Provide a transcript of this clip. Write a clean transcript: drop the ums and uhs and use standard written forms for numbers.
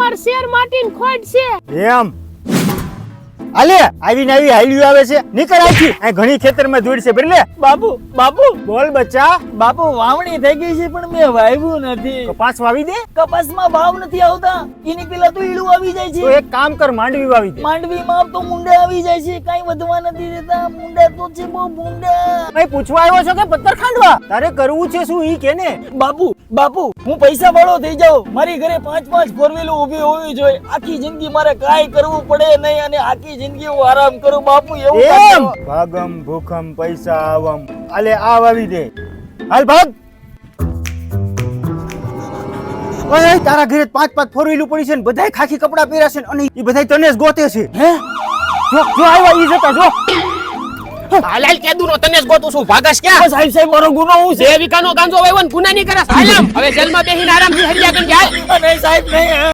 અમાર શેર માટીન ખોટ છે. એમ આલે આવીને આવી હાલ્યું આવે છે. નીકળ આખી આ ઘણી ખેતરમાં ધૂળ છે બરલે. બાપુ બાપુ બોલ બચ્ચા. બાપુ વાવણી થઈ ગઈ છે પણ મેં વાવ્યું નથી. કપાસ વાવી દે. કપાસમાં ભાવ નથી આવતા. એની પેલા તો ઈળું આવી જાય તો છે. એક કામ કર, માંડવી વાવી દે. માંડવીમાં તો મુંડા આવી જાય છે. કાઈ વધવા નથી દેતા. મુંડા તો છે બહુ મુંડા. ભાઈ પૂછવા આવ્યો છો કે પત્તર ખાંડવા? તારે કરવું છે શું ઈ કે ને? બાપુ બાપુ હું પૈસા વાળો થઈ જાઉં. મારી ઘરે 5-5 ફોરવ્હીલ ઊભી હોવી જોઈએ. આખી જિંદગી મારે કાઈ કરવું પડે નહીં અને આખી જિંદગી હું આરામ કરું. બાપુ એવું ના એમ કરો. ભાગમ ભૂખમ પૈસા આવમ. આલે આ વાવી દે. હાલ ભાગ. ઓય તારા ઘરે 5-5 ફોરવ્હીલ પડી છે ને બધાય ખાખી કપડા પહેર્યા છે અને ઈ બધાય તને જ ગોતે છે. હે જો જો આવ્યા ઈ જતા જો. હાલાલ કેદુ નો તને જ ગોતું છું. ભાગસ ક્યાં? સાહેબ સાહેબ મારો ગુનો હું છે. દેવિકાનો ગાંજો વાવ્યો ને ગુના નહીં કરે. હાલ આમ. હવે જેલમાં બેહીને આરામથી હરિયા કરી જાય. નહીં સાહેબ નહીં.